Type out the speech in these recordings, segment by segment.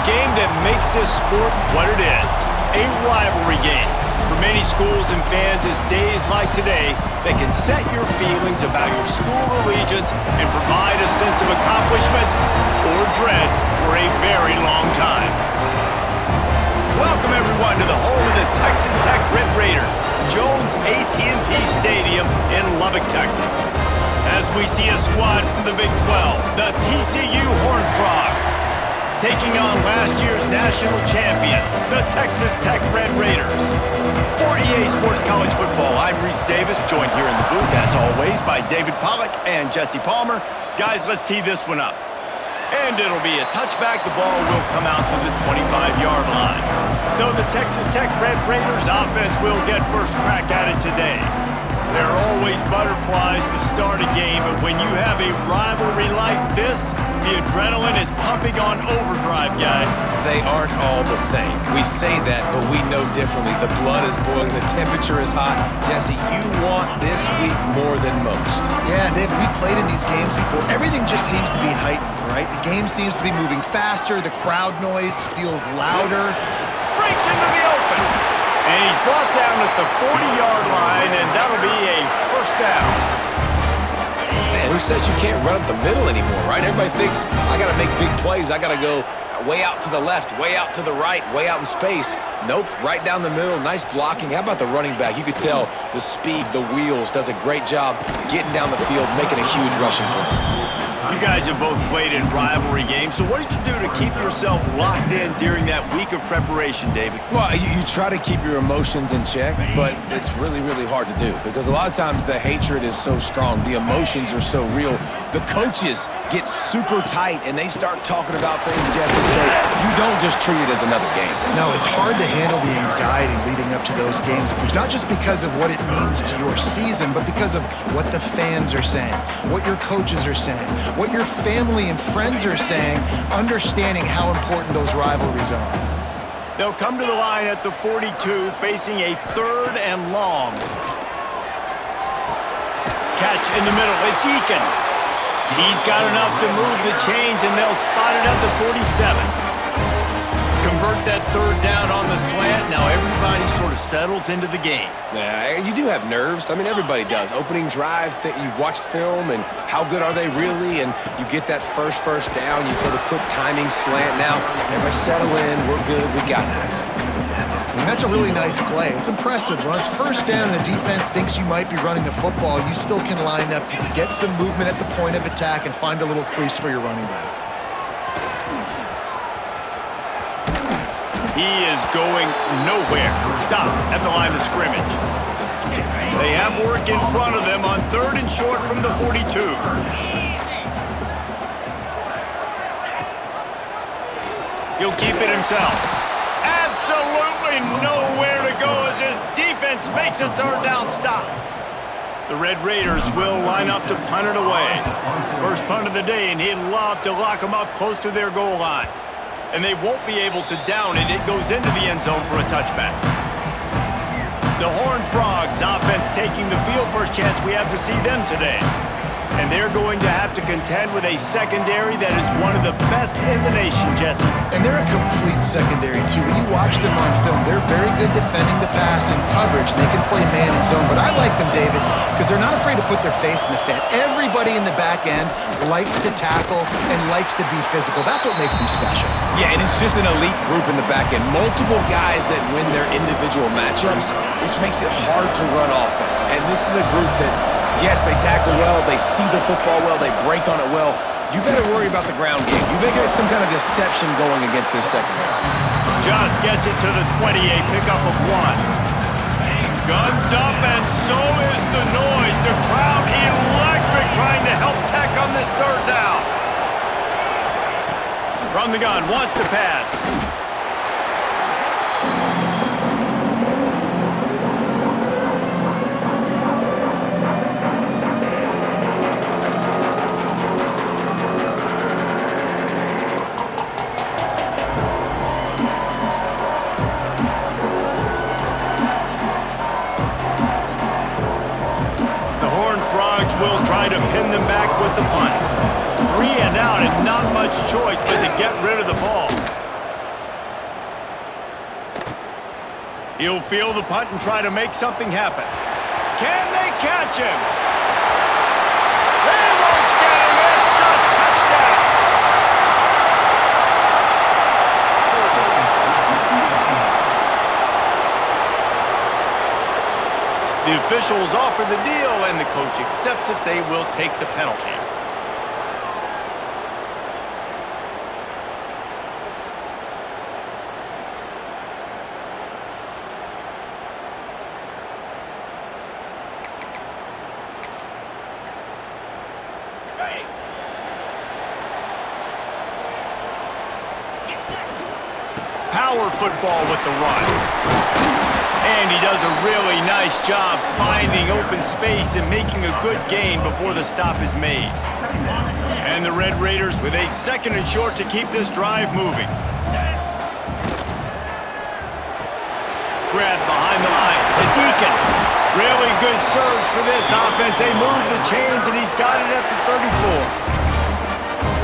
game that makes this sport what it is, a rivalry game. For many schools and fans, it's days like today that can set your feelings about your school allegiance and provide a sense of accomplishment or dread for a very long time. Welcome, everyone, to the home of the Texas Tech Red Raiders, Jones AT&T Stadium in Lubbock, Texas. As we see a squad from the Big 12, the TCU Horned Frogs, taking on last year's national champions, the Texas Tech Red Raiders. For EA Sports College Football, I'm Reese Davis, joined here in the booth, as always, by David Pollack and Jesse Palmer. Guys, let's tee this one up. And it'll be a touchback. The ball will come out to the 25-yard line. So the Texas Tech Red Raiders offense will get first crack at it today. There are always butterflies to start a game, but when you have a rivalry like this, the adrenaline is pumping on overdrive, guys. They aren't all the same. We say that, but we know differently. The blood is boiling. The temperature is hot. Jesse, you want this week more than most. Yeah, David, we played in these games before. Everything just seems to be heightened, right? The game seems to be moving faster. The crowd noise feels louder. Breaks into the open. And he's brought down at the 40-yard line, and that'll be a first down. Man, who says you can't run up the middle anymore, right? Everybody thinks, I got to make big plays. I got to go way out to the left, way out to the right, way out in space. Nope, right down the middle, nice blocking. How about the running back? You could tell the speed, the wheels, does a great job getting down the field, making a huge rushing play. You guys have both played in rivalry games, so what did you do to keep yourself locked in during that week of preparation, David? Well, you try to keep your emotions in check, but it's really, really hard to do because a lot of times the hatred is so strong, the emotions are so real. The coaches get super tight and they start talking about things, Jesse, so you don't just treat it as another game. No, it's hard to handle the anxiety leading up to those games, not just because of what it means to your season, but because of what the fans are saying, what your coaches are saying, what your family and friends are saying, understanding how important those rivalries are. They'll come to the line at the 42, facing a 3rd and long. Catch in the middle, it's Eakin. He's got enough to move the chains, and they'll spot it at the 47. Convert that 3rd down on the slant. Now everybody sort of settles into the game. Yeah, you do have nerves. I mean, everybody does. Opening drive, you've watched film, and how good are they really? And you get that first down. You throw the quick timing slant. Now, everybody settle in. We're good. We got this. And that's a really nice play. It's impressive. When it's 1st down and the defense thinks you might be running the football, you still can line up. You can get some movement at the point of attack and find a little crease for your running back. He is going nowhere. Stop at the line of scrimmage. They have work in front of them on 3rd and short from the 42. He'll keep it himself. Absolutely nowhere to go as his defense makes a 3rd down stop. The Red Raiders will line up to punt it away. First punt of the day, and he'd love to lock them up close to their goal line. And they won't be able to down it. It goes into the end zone for a touchback. The Horned Frogs offense taking the field. First chance we have to see them today. And they're going to have to contend with a secondary that is one of the best in the nation, Jesse. And they're a complete secondary, too. When you watch them on film, they're very good defending the pass and coverage, and they can play man and zone. But I like them, David, because they're not afraid to put their face in the fan. Everybody in the back end likes to tackle and likes to be physical. That's what makes them special. Yeah, and it's just an elite group in the back end. Multiple guys that win their individual matchups, which makes it hard to run offense. And this is a group that, yes, they tackle well, they see the football well, they break on it well. You better worry about the ground game. You better get some kind of deception going against this secondary. Just gets it to the 28, pickup of 1. Guns up, and so is the noise. The crowd electric, trying to help Tech on this 3rd down. From the gun, wants to pass. Will try to pin them back with the punt. 3 and out, and not much choice but to get rid of the ball. He'll field the punt and try to make something happen. Can they catch him? They won't get him. It's a touchdown. The officials offer the deal, and the coach accepts it. They will take the penalty. Power football with the run. And he does a really nice job finding open space and making a good gain before the stop is made. And the Red Raiders with a 2nd and short to keep this drive moving. Grab behind the line. It's Eakin. Really good surge for this offense. They move the chains, and he's got it at the 34.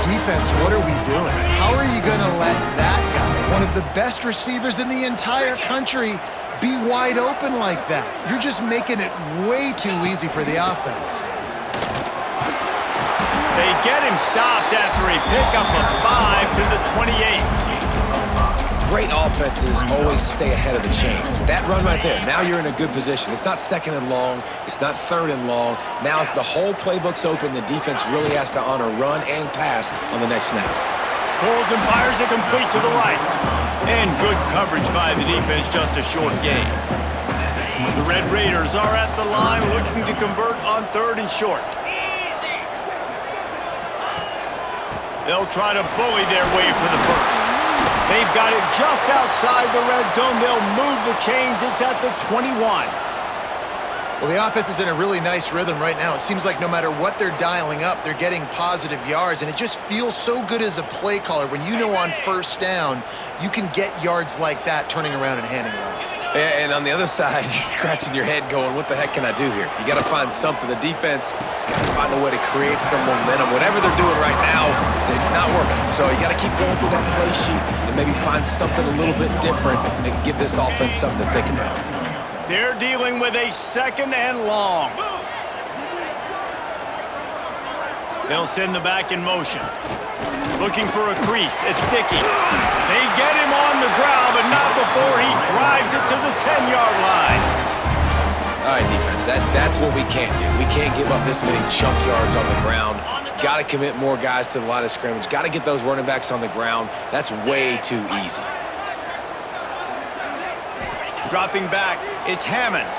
Defense, what are we doing? How are you going to let that guy, one of the best receivers in the entire country, be wide open like that? You're just making it way too easy for the offense. They get him stopped after a pickup of 5 to the 28. Great offenses always stay ahead of the chains. That run right there, now you're in a good position. It's not 2nd and long. It's not 3rd and long. Now it's the whole playbook's open. The defense really has to honor run and pass on the next snap. Pulls and fires it complete to the right. And good coverage by the defense, just a short gain. The Red Raiders are at the line looking to convert on 3rd and short. They'll try to bully their way for the first. They've got it just outside the red zone. They'll move the chains. It's at the 21. Well, the offense is in a really nice rhythm right now. It seems like no matter what they're dialing up, they're getting positive yards, and it just feels so good as a play caller when you know on 1st down you can get yards like that turning around and handing it off. And on the other side, you're scratching your head going, what the heck can I do here? You got to find something. The defense has got to find a way to create some momentum. Whatever they're doing right now, it's not working. So you got to keep going through that play sheet and maybe find something a little bit different that can give this offense something to think about. They're dealing with a 2nd and long. They'll send the back in motion. Looking for a crease. It's Dickey. They get him on the ground, but not before he drives it to the 10-yard line. All right, defense, that's what we can't do. We can't give up this many chunk yards on the ground. Got to commit more guys to the line of scrimmage. Got to get those running backs on the ground. That's way too easy. Dropping back, it's Hammond.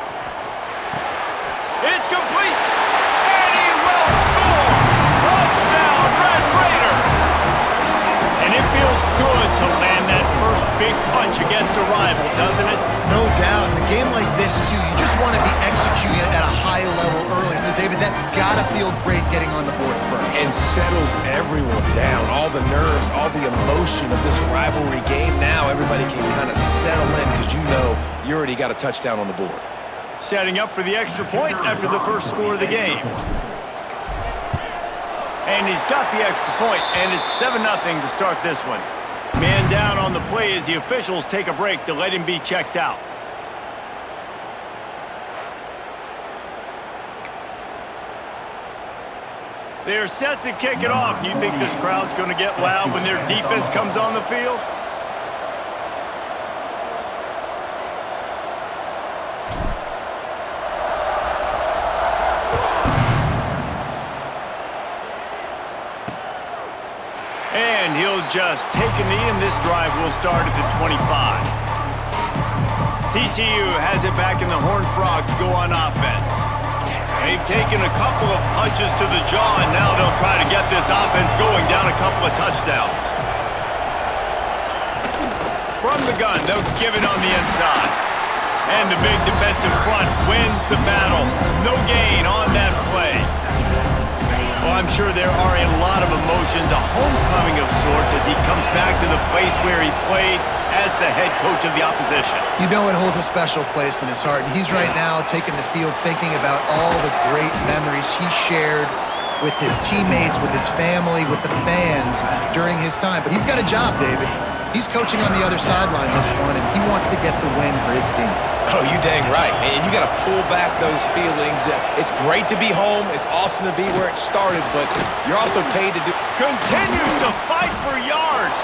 It's complete, and he will score! Touchdown, Red Raider! And it feels good to land that first big punch against a rival, doesn't it? No doubt. In a game like this, too, you just want to be executing it at a high level early. So, David, that's got to feel great getting on the board first. And settles everyone down. All the nerves, all the emotion of this rivalry game. Now everybody can kind of settle in because you know you already got a touchdown on the board. Setting up for the extra point after the first score of the game. And he's got the extra point, and it's 7-0 to start this one. Man down on the play as the officials take a break to let him be checked out. They're set to kick it off. You think this crowd's going to get loud when their defense comes on the field? And he'll just take a knee, and this drive will start at the 25. TCU has it back, and the Horned Frogs go on offense. They've taken a couple of punches to the jaw, and now they'll try to get this offense going down a couple of touchdowns. From the gun, they'll give it on the inside. And the big defensive front wins the battle. No gain on that play. Well, I'm sure there are a lot of emotions, a homecoming of sorts as he comes back to the place where he played as the head coach of the opposition. You know it holds a special place in his heart. And he's right now taking the field thinking about all the great memories he shared with his teammates, with his family, with the fans during his time. But he's got a job, David. He's coaching on the other sideline this one, and he wants to get the win for his team. Oh, you dang right. And you got to pull back those feelings. It's great to be home. It's awesome to be where it started, but you're also paid to do. Continues to fight for yards.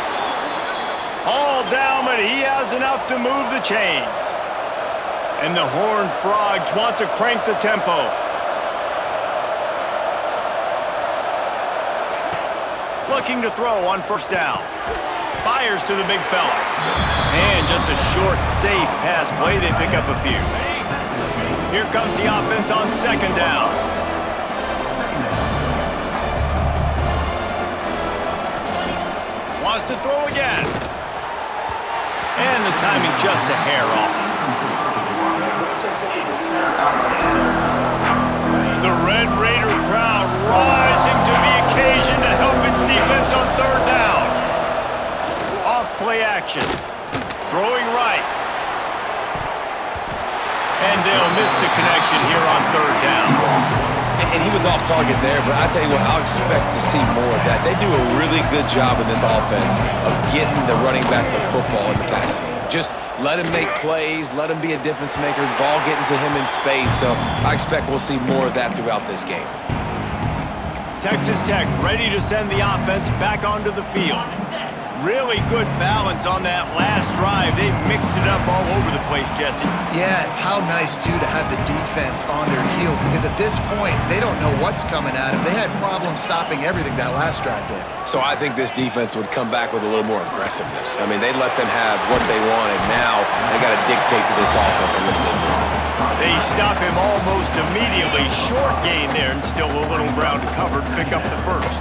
All down, but he has enough to move the chains. And the Horned Frogs want to crank the tempo. Looking to throw on first down. Fires to the big fella. And just a short, safe pass play. They pick up a few. Here comes the offense on second down. Wants to throw again. And the timing just a hair off. The Red Raider crowd rising to the occasion to help its defense on third down. Off-play action. Throwing right. And they'll miss the connection here on third down. And he was off target there, but I tell you what, I'll expect to see more of that. They do a really good job in this offense of getting the running back the football in the passing game. Just let him make plays, let him be a difference maker, ball getting to him in space. So I expect we'll see more of that throughout this game. Texas Tech ready to send the offense back onto the field. Really good balance on that last drive. They mixed it up all over the place, Jesse. Yeah, how nice, too, to have the defense on their heels, because at this point, they don't know what's coming at them. They had problems stopping everything that last drive did. So I think this defense would come back with a little more aggressiveness. I mean, they let them have what they wanted. Now they got to dictate to this offense a little bit more. They stop him almost immediately. Short gain there, and still a little ground to cover to pick up the first.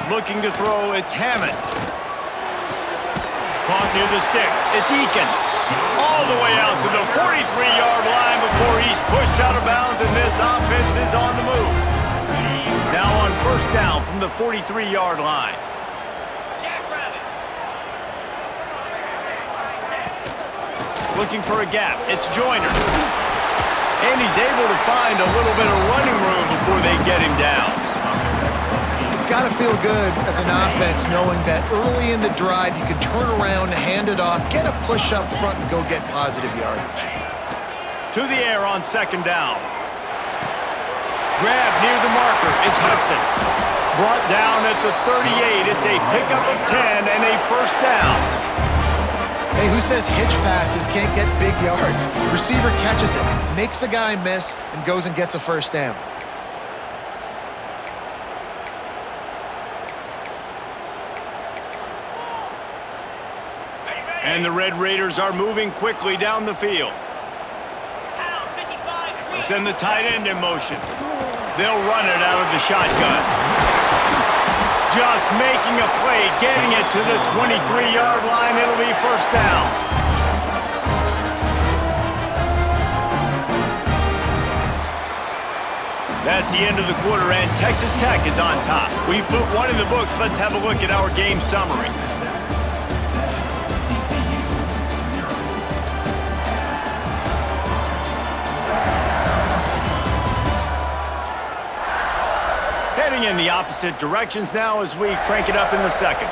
Looking to throw, it's Hammond. Caught near the sticks, it's Eakin. All the way out to the 43-yard line before he's pushed out of bounds, and this offense is on the move. Now on first down from the 43-yard line. Looking for a gap, it's Joyner. And he's able to find a little bit of running room before they get him down. It's got to feel good as an offense knowing that early in the drive you can turn around, hand it off, get a push up front, and go get positive yardage. To the air on second down. Grab near the marker. It's Hudson. Brought down at the 38. It's a pickup of 10 and a first down. Hey, who says hitch passes can't get big yards? Receiver catches it, makes a guy miss, and goes and gets a first down. And the Red Raiders are moving quickly down the field. They'll send the tight end in motion. They'll run it out of the shotgun. Just making a play, getting it to the 23-yard line. It'll be first down. That's the end of the quarter, and Texas Tech is on top. We've put one in the books. Let's have a look at our game summary. Heading in the opposite directions now as we crank it up in the second.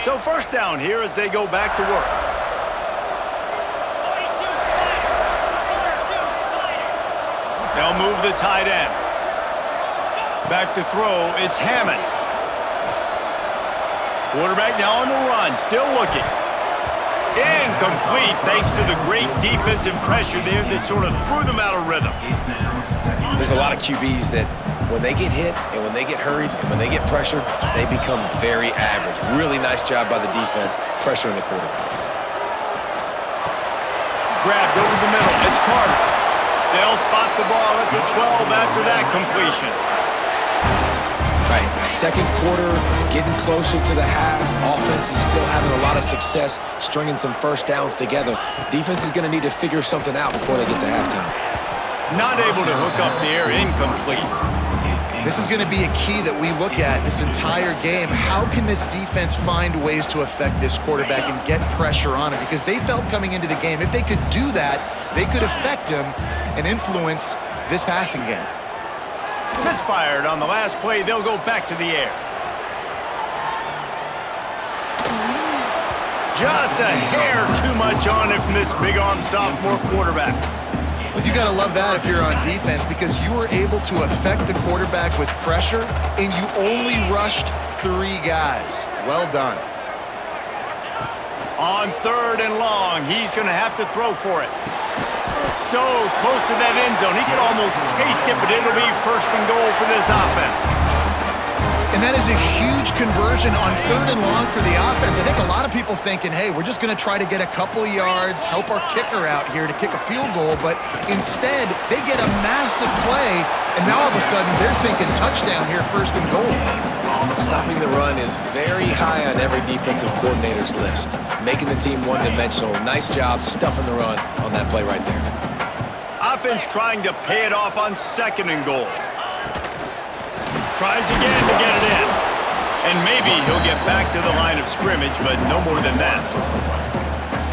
So first down here as they go back to work. They'll move the tight end. Back to throw, it's Hammond. Quarterback now on the run, still looking. Incomplete thanks to the great defensive pressure there that sort of threw them out of rhythm. There's a lot of QBs that when they get hit and when they get hurried and when they get pressured, they become very average. Really nice job by the defense pressuring the quarterback. Grabbed over the middle. It's Carter. They'll spot the ball at the 12 after that completion. Right, second quarter, getting closer to the half. Offense is still having a lot of success stringing some first downs together. Defense is going to need to figure something out before they get to halftime. Not able to hook up there, incomplete. This is going to be a key that we look at this entire game. How can this defense find ways to affect this quarterback and get pressure on him? Because they felt coming into the game, if they could do that, they could affect him and influence this passing game. Misfired on the last play. They'll go back to the air. Just a hair too much on it from this big-arm sophomore quarterback. Well, you got to love that if you're on defense, because you were able to affect the quarterback with pressure, and you only rushed 3 guys. Well done. On 3rd and long, he's going to have to throw for it. So close to that end zone. He can almost taste it, but it'll be 1st and goal for this offense. And that is a huge conversion on 3rd and long for the offense. I think a lot of people thinking, hey, we're just going to try to get a couple yards, help our kicker out here to kick a field goal. But instead, they get a massive play, and now all of a sudden they're thinking touchdown here, 1st and goal. Stopping the run is very high on every defensive coordinator's list. Making the team one-dimensional. Nice job stuffing the run on that play right there. Offense trying to pay it off on 2nd and goal. Tries again to get it in. And maybe he'll get back to the line of scrimmage, but no more than that.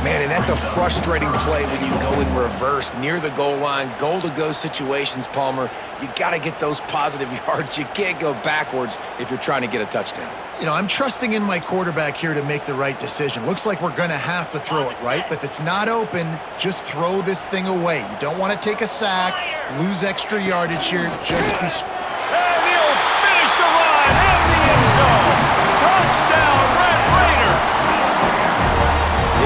Man, and that's a frustrating play when you go in reverse near the goal line, goal-to-go situations, Palmer. You got to get those positive yards. You can't go backwards if you're trying to get a touchdown. You know, I'm trusting in my quarterback here to make the right decision. Looks like we're going to have to throw it, right? But if it's not open, just throw this thing away. You don't want to take a sack, lose extra yardage here. Just be... And he'll finish the run in the end zone. Touchdown, Red Raiders!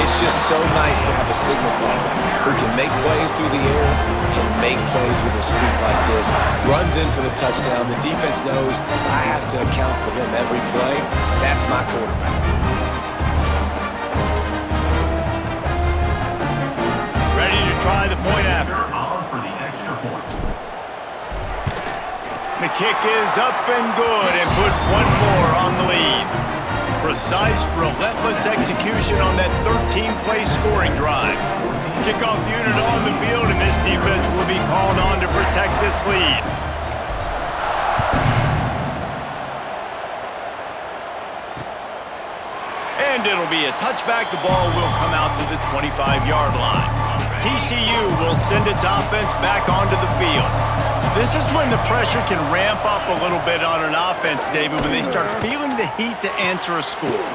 It's just so nice to have a signal caller who can make plays through the air and make plays with his feet like this. Runs in for the touchdown. The defense knows I have to account for him every play. That's my quarterback. Ready to try the point after. The kick is up and good and put one more on the lead. Precise, relentless execution on that 13-play scoring drive. Kickoff unit on the field, and this defense will be called on to protect this lead. And it'll be a touchback. The ball will come out to the 25-yard line. TCU will send its offense back onto the field. This is when the pressure can ramp up a little bit on an offense, David, when they start feeling the heat to answer a score.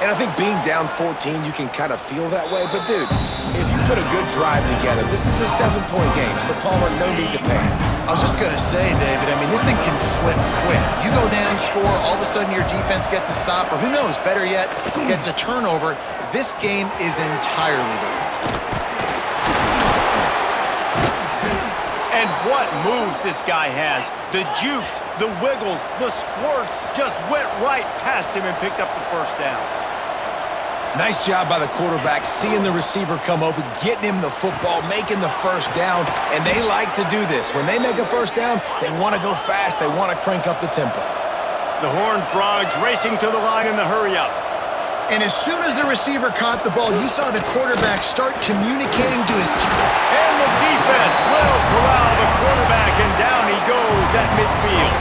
And I think being down 14, you can kind of feel that way. But, dude, if you put a good drive together, this is a 7-point game, so, Palmer, no need to panic. I was just going to say, David, I mean, this thing can flip quick. You go down, score, all of a sudden your defense gets a stop, or who knows, better yet, gets a turnover. This game is entirely different. And what moves this guy has. The jukes, the wiggles, the squirts just went right past him and picked up the 1st down. Nice job by the quarterback, seeing the receiver come open, getting him the football, making the 1st down, and they like to do this. When they make a 1st down, they want to go fast, they want to crank up the tempo. The Horned Frogs racing to the line in the hurry-up. And as soon as the receiver caught the ball, you saw the quarterback start communicating to his team. And the defense will corral the quarterback, and down he goes at midfield.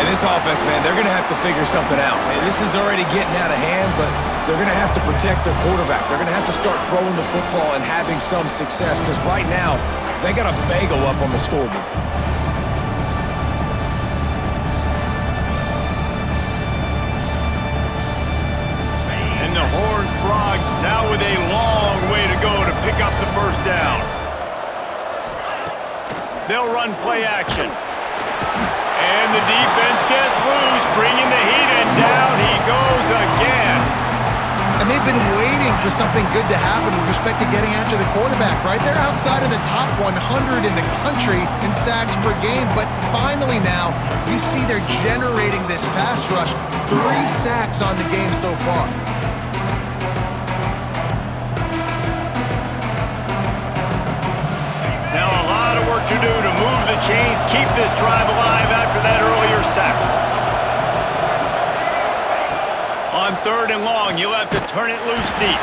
And this offense, man, they're going to have to figure something out. And this is already getting out of hand, but they're going to have to protect their quarterback. They're going to have to start throwing the football and having some success, because right now, they got a bagel up on the scoreboard. And the Horned Frogs now with a long way to go to pick up the 1st down. They'll run play action. And the defense gets loose, bringing the heat, and down he goes again. And they've been waiting for something good to happen with respect to getting after the quarterback, right? They're outside of the top 100 in the country in sacks per game, but finally now you see they're generating this pass rush. 3 sacks on the game so far. Now a lot of work to do to move the chains, keep this drive alive after that earlier sack. On 3rd and long, you'll have to turn it loose deep.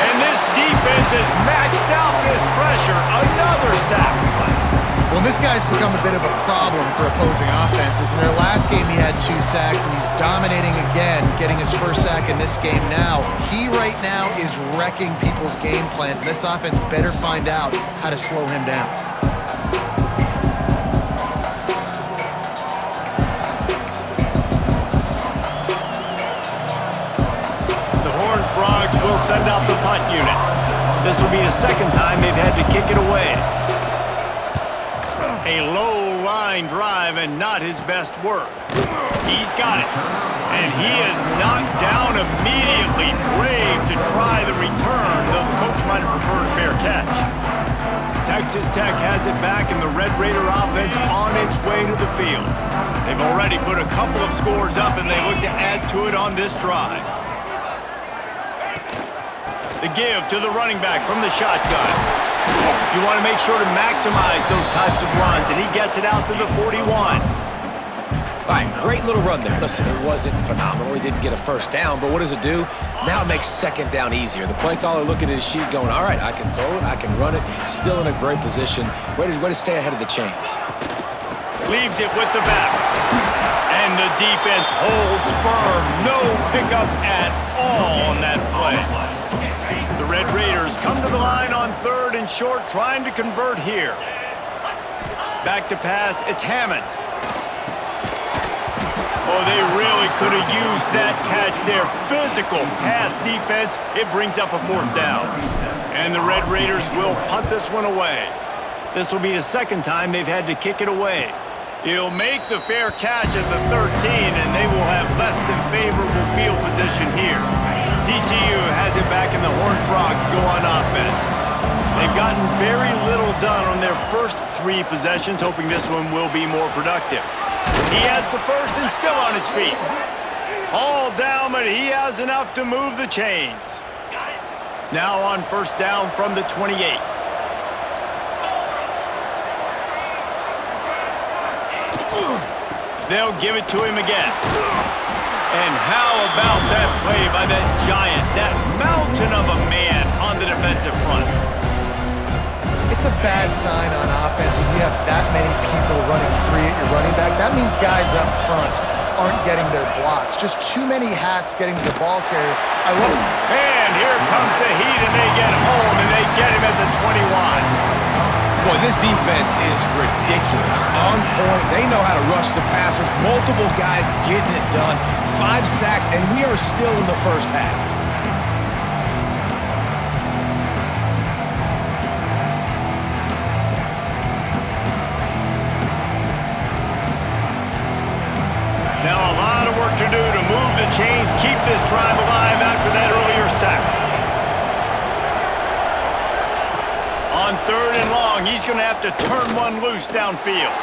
And this defense has maxed out this pressure. Another sack. Well, this guy's become a bit of a problem for opposing offenses. In their last game, he had 2 sacks, and he's dominating again, getting his 1st sack in this game now. He right now is wrecking people's game plans, and this offense better find out how to slow him down. will send out the punt unit. This will be the second time they've had to kick it away. A low line drive and not his best work. He's got it. And he is knocked down immediately. Brave to try the return, though the coach might have preferred a fair catch. Texas Tech has it back, and the Red Raider offense on its way to the field. They've already put a couple of scores up, and they look to add to it on this drive. The give to the running back from the shotgun. You want to make sure to maximize those types of runs, and he gets it out to the 41. All right, great little run there. Listen, it wasn't phenomenal. He didn't get a first down, but what does it do? Now it makes second down easier. The play caller looking at his sheet going, all right, I can throw it, I can run it. Still in a great position. Way to stay ahead of the chains. Leaves it with the back. And the defense holds firm. No pickup at all on that play. The Red Raiders come to the line on 3rd and short, trying to convert here. Back to pass, it's Hammond. Oh, they really could have used that catch there. Physical pass defense. It brings up a 4th down. And the Red Raiders will punt this one away. This will be the second time they've had to kick it away. He'll make the fair catch at the 13, and they will have less than favorable field position here. TCU has it back, and the Horned Frogs go on offense. They've gotten very little done on their first 3 possessions, hoping this one will be more productive. He has the first and still on his feet. All down, but he has enough to move the chains. Now on 1st down from the 28. They'll give it to him again. And how about that play by that giant, that mountain of a man on the defensive front? It's a bad sign on offense when you have that many people running free at your running back. That means guys up front aren't getting their blocks. Just too many hats getting to the ball carrier. I love it. And here comes the heat, and they get home, and they get him at the 21. Boy, this defense is ridiculous. On point. They know how to rush the passers. Multiple guys getting it done. 5 sacks, and we are still in the first half. Now a lot of work to do to move the chains, keep this drive alive after that earlier sack. On 3rd and long, he's going to have to turn one loose downfield.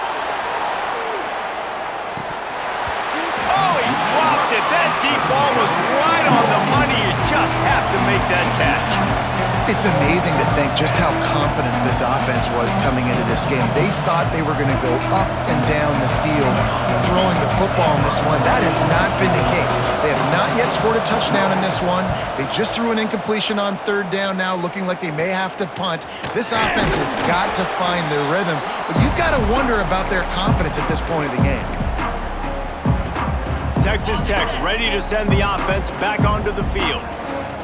Oh, he dropped it. That deep ball was right on the money. You just have to make that catch. It's amazing to think just how confident this offense was coming into this game. They thought they were going to go up and down the field throwing the football in this one. That has not been the case. They have not yet scored a touchdown in this one. They just threw an incompletion on 3rd down now, looking like they may have to punt. This offense has got to find their rhythm, but you've got to wonder about their confidence at this point of the game. Texas Tech ready to send the offense back onto the field.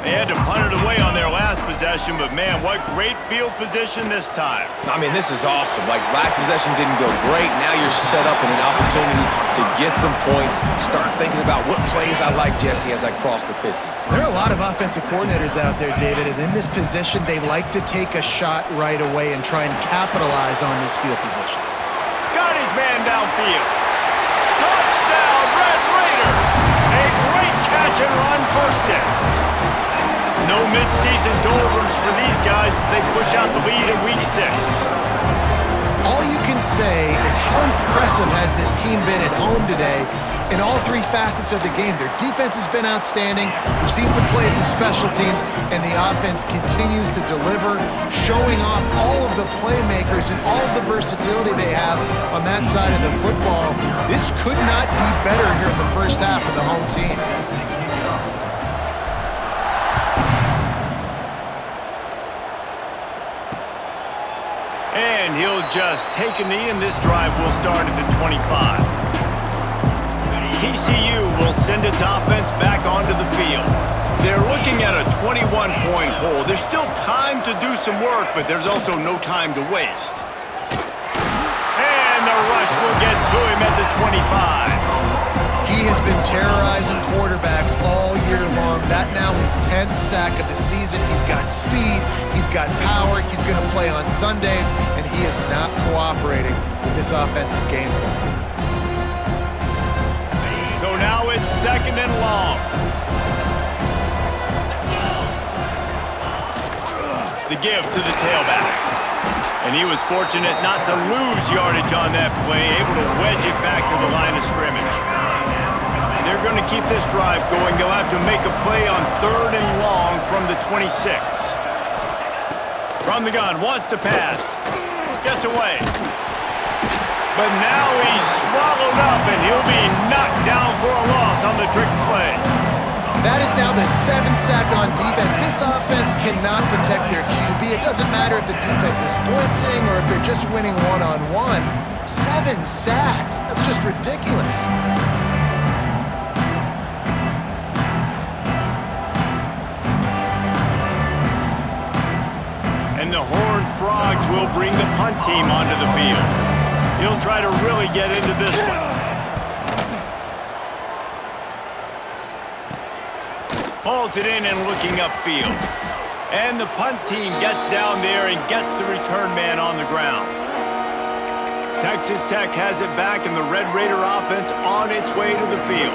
They had to punt it away on their last possession, but man, what great field position this time. I mean, this is awesome. Like, last possession didn't go great. Now you're set up in an opportunity to get some points. Start thinking about what plays I like, Jesse, as I cross the 50. There are a lot of offensive coordinators out there, David, and in this position, they like to take a shot right away and try and capitalize on this field position. Got his man downfield. Touchdown, Red Raiders! A great catch and run for 6. No mid-season doldrums for these guys as they push out the lead in Week 6. All you can say is how impressive has this team been at home today in all 3 facets of the game. Their defense has been outstanding. We've seen some plays in special teams, and the offense continues to deliver, showing off all of the playmakers and all of the versatility they have on that side of the football. This could not be better here in the first half for the home team. And he'll just take a knee, and this drive will start at the 25. TCU will send its offense back onto the field. They're looking at a 21-point hole. There's still time to do some work, but there's also no time to waste. And the rush will get to him at the 25. He has been terrorizing quarterbacks all year long. That now has 10th sack of the season. He's got speed, he's got power, he's going to play on Sundays, and he is not cooperating with this offense's game plan. So now it's 2nd and long. The give to the tailback. And he was fortunate not to lose yardage on that play, able to wedge it back to the line of scrimmage. They're going to keep this drive going. They'll have to make a play on 3rd and long from the 26. From the gun, wants to pass. Gets away. But now he's swallowed up, and he'll be knocked down for a loss on the trick play. That is now the 7th sack on defense. This offense cannot protect their QB. It doesn't matter if the defense is blitzing or if they're just winning one-on-one. 7 sacks. That's just ridiculous. And the Horned Frogs will bring the punt team onto the field. He'll try to really get into this one. Pulls it in and looking upfield. And the punt team gets down there and gets the return man on the ground. Texas Tech has it back, and the Red Raider offense on its way to the field.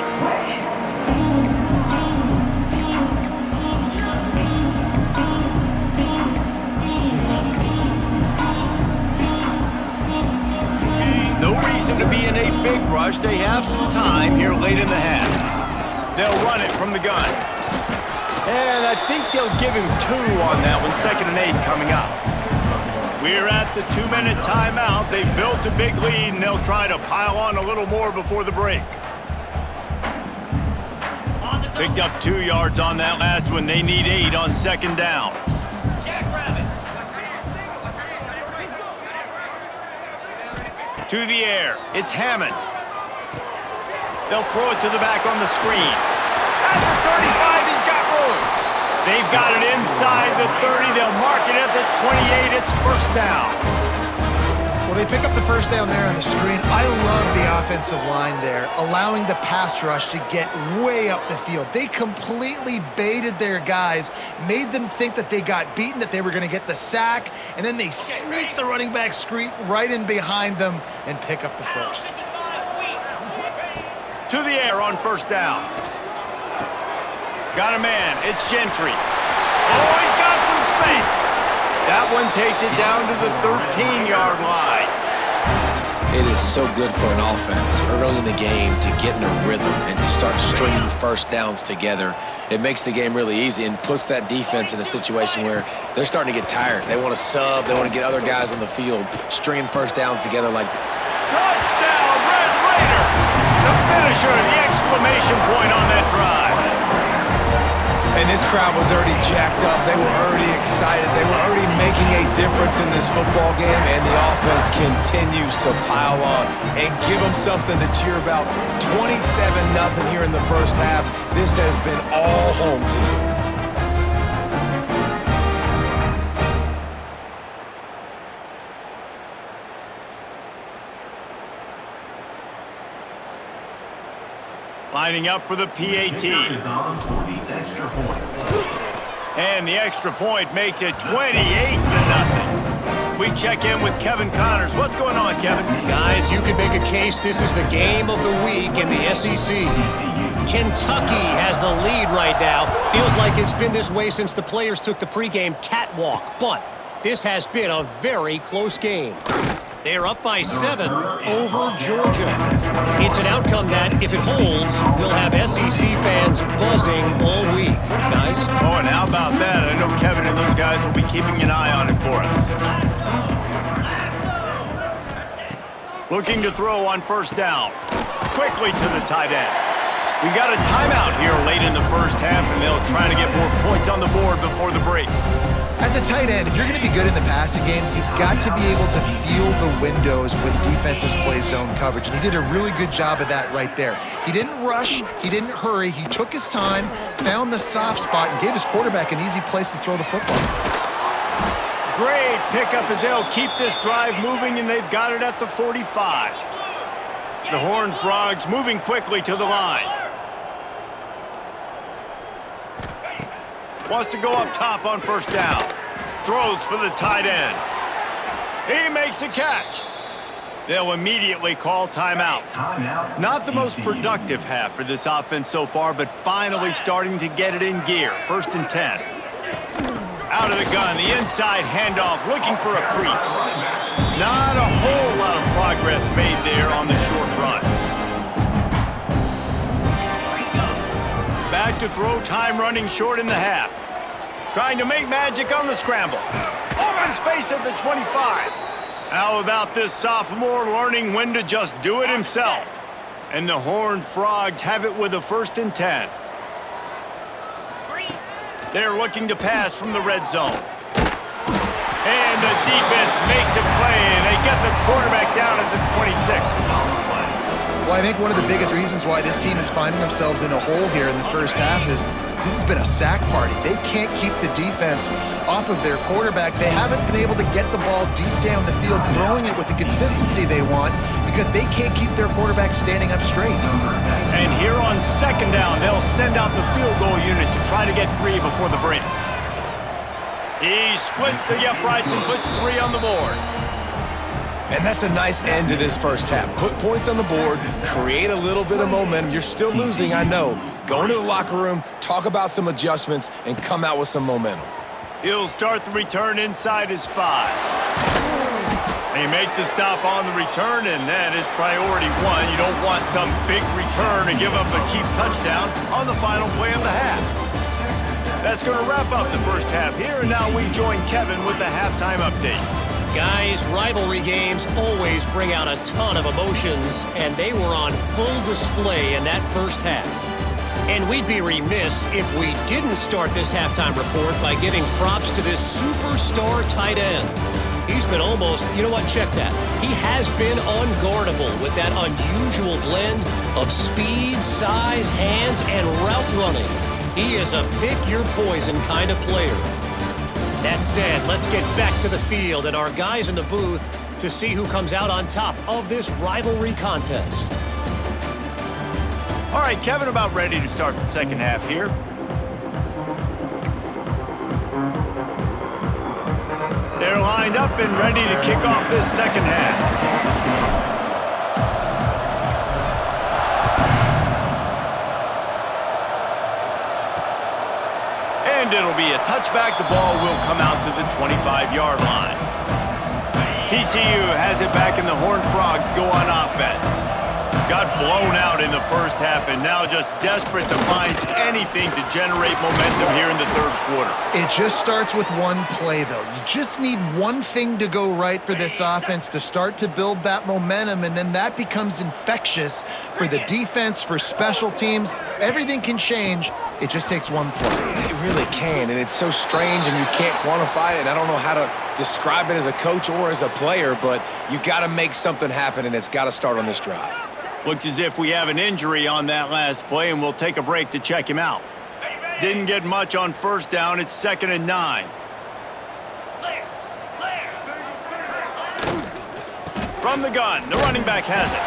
No reason to be in a big rush. They have some time here late in the half. They'll run it from the gun. And I think they'll give him 2 on that one. 2nd and 8 coming up. We're at the 2-minute timeout. They've built a big lead, and they'll try to pile on a little more before the break. Picked up 2 yards on that last one. They need 8 on 2nd down. To the air. It's Hammond. They'll throw it to the back on the screen. At the 35, he's got room. They've got it inside the 30. They'll mark it at the 28. It's 1st down. Well, they pick up the 1st down there on the screen. I love the offensive line there, allowing the pass rush to get way up the field. They completely baited their guys, made them think that they got beaten, that they were going to get the sack, and then they sneak the running back screen right in behind them and pick up the 1st. To the air on 1st down. Got a man. It's Gentry. Oh, he's got some space. That one takes it down to the 13-yard line. It is so good for an offense early in the game to get in a rhythm and to start stringing 1st downs together. It makes the game really easy and puts that defense in a situation where they're starting to get tired. They want to sub. They want to get other guys on the field, stringing 1st downs together like... Touchdown, Red Raider! The finisher, the exclamation point on that drive. And this crowd was already jacked up. They were already excited. They were already making a difference in this football game, and the offense continues to pile on and give them something to cheer about. 27-0 here in the 1st half. This has been all home team. Lining up for the PAT. And the extra point makes it 28-0. We check in with Kevin Connors. What's going on, Kevin? Guys, you could make a case this is the game of the week in the SEC. Kentucky has the lead right now. Feels like it's been this way since the players took the pregame catwalk. But this has been a very close game. They're up by 7 over Georgia. It's an outcome that, if it holds, will have SEC fans buzzing all week. Guys? Oh, and how about that? I know Kevin and those guys will be keeping an eye on it for us. Looking to throw on 1st down. Quickly to the tight end. We got a timeout here late in the 1st half, and they'll try to get more points on the board before the break. As a tight end, if you're going to be good in the passing game, you've got to be able to feel the windows when defenses play zone coverage. And he did a really good job of that right there. He didn't rush. He didn't hurry. He took his time, found the soft spot, and gave his quarterback an easy place to throw the football. Great pickup as they'll keep this drive moving, and they've got it at the 45. The Horned Frogs moving quickly to the line. Wants to go up top on first down. Throws for the tight end. He makes a catch. They'll immediately call timeout. Not the most productive half for this offense so far, but finally starting to get it in gear. 1st and 10. Out of the gun, the inside handoff, looking for a crease. Not a whole lot of progress made there on the short run. Back to throw, time running short in the half. Trying to make magic on the scramble. Open space at the 25. How about this sophomore learning when to just do it himself? And the Horned Frogs have it with a 1st and 10. They're looking to pass from the red zone. And the defense makes a play, and they get the quarterback down at the 26. Well, I think one of the biggest reasons why this team is finding themselves in a hole here in the first half is this has been a sack party. They can't keep the defense off of their quarterback. They haven't been able to get the ball deep down the field, throwing it with the consistency they want because they can't keep their quarterback standing up straight. And here on 2nd down, they'll send out the field goal unit to try to get 3 before the break. He splits the uprights and puts 3 on the board. And that's a nice end to this first half. Put points on the board, create a little bit of momentum. You're still losing, I know. Go into the locker room, talk about some adjustments, and come out with some momentum. He'll start the return inside his 5. They make the stop on the return, and that is priority 1. You don't want some big return and give up a cheap touchdown on the final play of the half. That's going to wrap up the first half here, and now we join Kevin with the halftime update. Guys, rivalry games always bring out a ton of emotions, and they were on full display in that first half. And we'd be remiss if we didn't start this halftime report by giving props to this superstar tight end. He's been almost, you know what, check that. He has been unguardable with that unusual blend of speed, size, hands, and route running. He is a pick-your-poison kind of player. That said, let's get back to the field and our guys in the booth to see who comes out on top of this rivalry contest. All right, Kevin, about ready to start the second half here. They're lined up and ready to kick off this second half. And it'll be a touchback. The ball will come out to the 25-yard line. TCU has it back, and the Horned Frogs go on offense. Got blown out in the first half, and now just desperate to find anything to generate momentum here in the third quarter. It just starts with one play, though. You just need one thing to go right for this offense to start to build that momentum, and then that becomes infectious for the defense, for special teams. Everything can change. It just takes one play. It really can, and it's so strange, and you can't quantify it. I don't know how to describe it as a coach or as a player, but you got to make something happen, and it's got to start on this drive. Looks as if we have an injury on that last play, and we'll take a break to check him out. Didn't get much on first down. It's 2nd and 9. From the gun, the running back has it.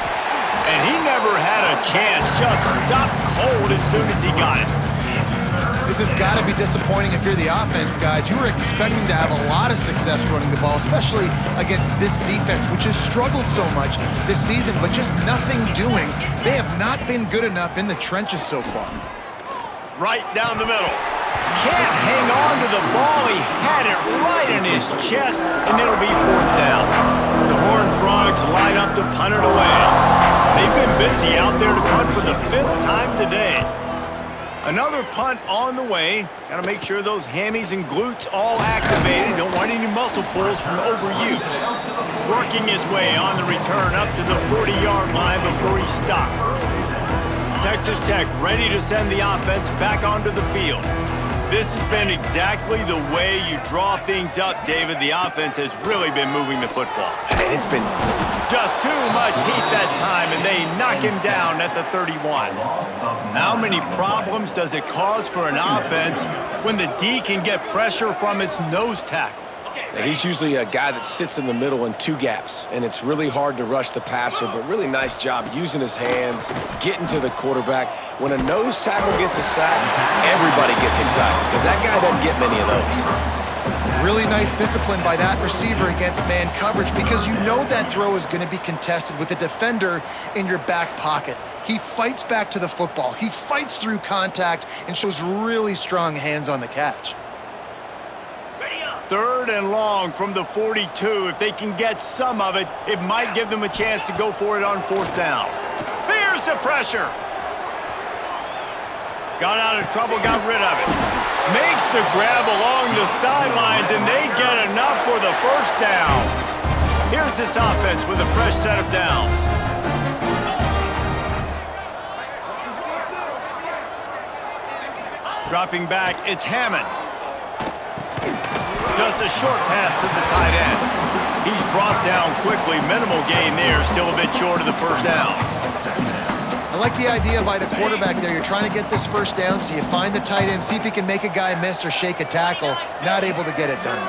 And he never had a chance. Just stopped cold as soon as he got it. This has got to be disappointing if you're the offense, guys. You were expecting to have a lot of success running the ball, especially against this defense, which has struggled so much this season, but just nothing doing. They have not been good enough in the trenches so far. Right down the middle. Can't hang on to the ball. He had it right in his chest, and it'll be 4th down. The Horned Frogs line up to punt it away. They've been busy out there to punt for the 5th time today. Another punt on the way. Got to make sure those hammies and glutes all activated. Don't want any muscle pulls from overuse. Working his way on the return up to the 40-yard line before he stopped. Texas Tech ready to send the offense back onto the field. This has been exactly the way you draw things up, David. The offense has really been moving the football. And it's been just too much heat that time, and they knock him down at the 31. How many problems does it cause for an offense when the D can get pressure from its nose tackle? He's usually a guy that sits in the middle in two gaps, and it's really hard to rush the passer, but really nice job using his hands, getting to the quarterback. When a nose tackle gets a sack, everybody gets excited because that guy doesn't get many of those. Really nice discipline by that receiver against man coverage because you know that throw is going to be contested with a defender in your back pocket. He fights back to the football. He fights through contact and shows really strong hands on the catch. 3rd and long from the 42. If they can get some of it, it might give them a chance to go for it on 4th down. Here's the pressure. Got out of trouble, got rid of it. Makes the grab along the sidelines, and they get enough for the 1st down. Here's this offense with a fresh set of downs. Dropping back, it's Hammond. Just a short pass to the tight end. He's brought down quickly. Minimal gain there. Still a bit short of the 1st down. I like the idea by the quarterback there. You're trying to get this 1st down, so you find the tight end, see if he can make a guy miss or shake a tackle. Not able to get it done.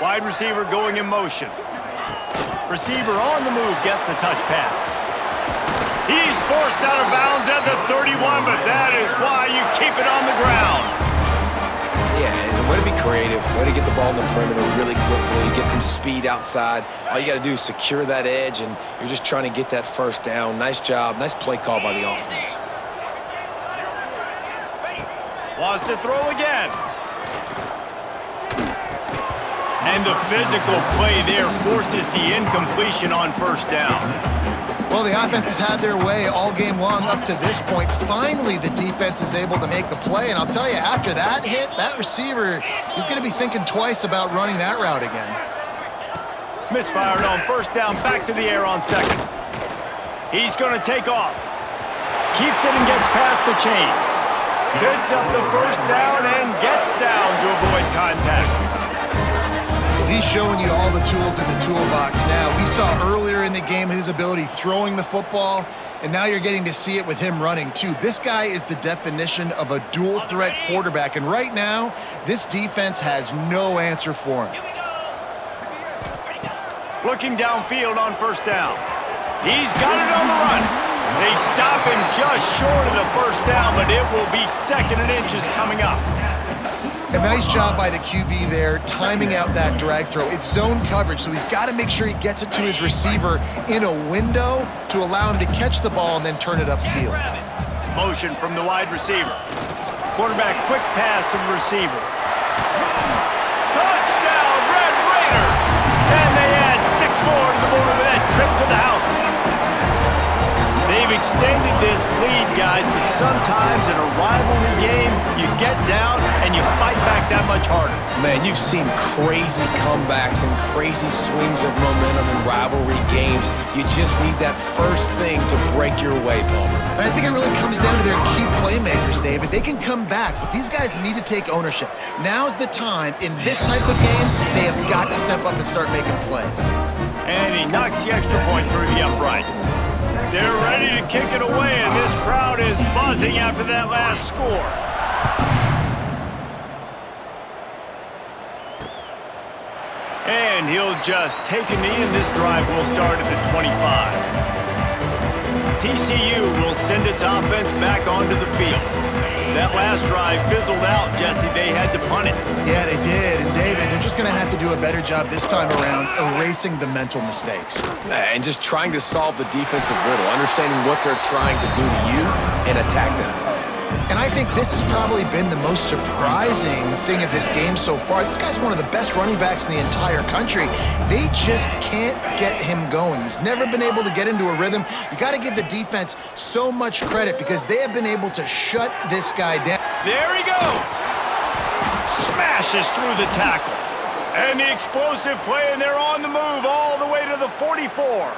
Wide receiver going in motion. Receiver on the move gets the touch pass. He's forced out of bounds at the 31, but that is why you keep it on the ground. Yeah, and way to be creative, way to get the ball in the perimeter really quickly, get some speed outside. All you got to do is secure that edge, and you're just trying to get that 1st down. Nice job, nice play call by the offense. Wants to throw again. And the physical play there forces the incompletion on 1st down. Well, the offense has had their way all game long up to this point. Finally, the defense is able to make a play. And I'll tell you, after that hit, that receiver is going to be thinking twice about running that route again. Misfired on 1st down, back to the air on 2nd. He's going to take off. Keeps it and gets past the chains. Picks up the 1st down and gets down to avoid contact. He's showing you all the tools in the toolbox now. We saw earlier in the game his ability throwing the football, and now you're getting to see it with him running too. This guy is the definition of a dual-threat quarterback, and right now, this defense has no answer for him. Looking downfield on 1st down. He's got it on the run. They stop him just short of the 1st down, but it will be 2nd and inches coming up. A nice job by the QB there, timing out that drag throw. It's zone coverage, so he's got to make sure he gets it to his receiver in a window to allow him to catch the ball and then turn it upfield. Motion from the wide receiver. Quarterback quick pass to the receiver. Touchdown, Red Raiders! And they add 6 more to the board with that trip to the house. They've extended this lead, guys, but sometimes in a rivalry game, you get down and you fight back that much harder. Man, you've seen crazy comebacks and crazy swings of momentum in rivalry games. You just need that first thing to break your way, Palmer. I think it really comes down to their key playmakers, David. They can come back, but these guys need to take ownership. Now's the time. In this type of game, they have got to step up and start making plays. And he knocks the extra point through the uprights. They're ready to kick it away, and this crowd is buzzing after that last score. And he'll just take a knee, and this drive will start at the 25. TCU will send its offense back onto the field. That last drive fizzled out, Jesse. They had to punt it. Yeah, they did. And, David, they're just going to have to do a better job this time around erasing the mental mistakes. And just trying to solve the defensive riddle, understanding what they're trying to do to you and attack them. And I think this has probably been the most surprising thing of this game so far. This guy's one of the best running backs in the entire country. They just can't get him going. He's never been able to get into a rhythm. You got to give the defense so much credit because they have been able to shut this guy down. There he goes. Smashes through the tackle. And the explosive play, and they're on the move all the way to the 44.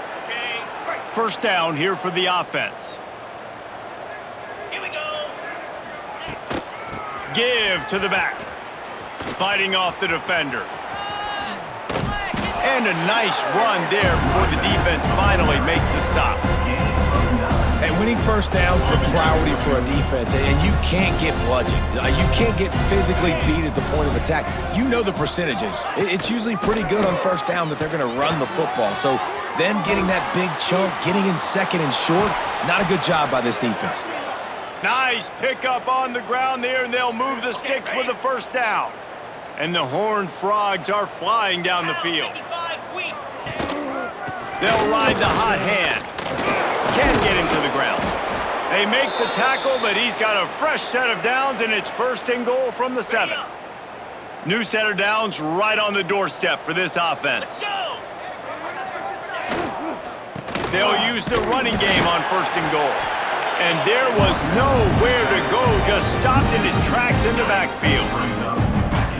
1st down here for the offense. Give to the back. Fighting off the defender. And a nice run there before the defense finally makes the stop. Hey, winning first downs is a priority for a defense, and you can't get bludgeoned. You can't get physically beat at the point of attack. You know the percentages. It's usually pretty good on first down that they're going to run the football. So them getting that big chunk, getting in second and short, not a good job by this defense. Nice pickup on the ground there, and they'll move the sticks with the first down. And the Horned Frogs are flying down the field. They'll ride the hot hand. Can't get him to the ground. They make the tackle, but he's got a fresh set of downs, and it's first and goal from the 7. New set of downs right on the doorstep for this offense. They'll use the running game on first and goal. And there was nowhere to go, just stopped in his tracks in the backfield.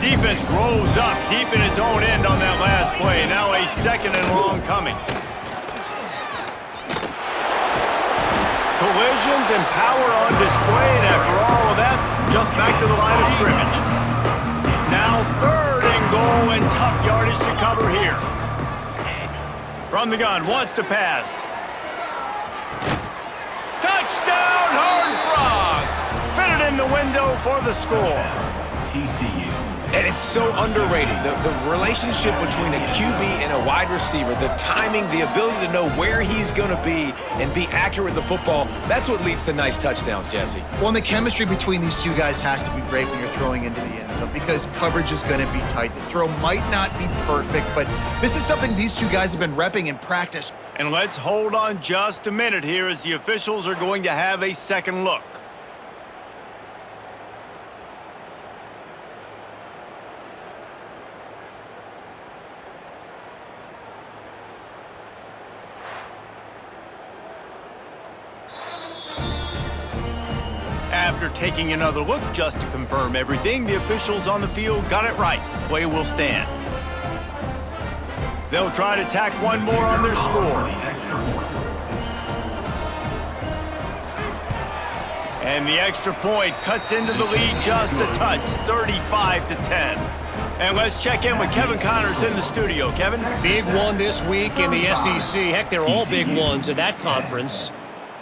Defense rolls up deep in its own end on that last play. Now a second and long coming. Collisions and power on display, and after all of that, just back to the line of scrimmage. Now third and goal, and tough yardage to cover here. From the gun, wants to pass. Touchdown, Horned Frogs! Fitted in the window for the score. TCU. And it's so underrated. The relationship between a QB and a wide receiver, the timing, the ability to know where he's going to be and be accurate with the football, that's what leads to nice touchdowns, Jesse. Well, and the chemistry between these two guys has to be great when you're throwing into the end zone because coverage is going to be tight. The throw might not be perfect, but this is something these two guys have been repping in practice. And let's hold on just a minute here as the officials are going to have a second look. After taking another look just to confirm everything, the officials on the field got it right. Play will stand. They'll try to tack one more on their score. And the extra point cuts into the lead just a touch, 35-10. And let's check in with Kevin Connors in the studio. Kevin? Big one this week in the SEC. Heck, they're all big ones in that conference.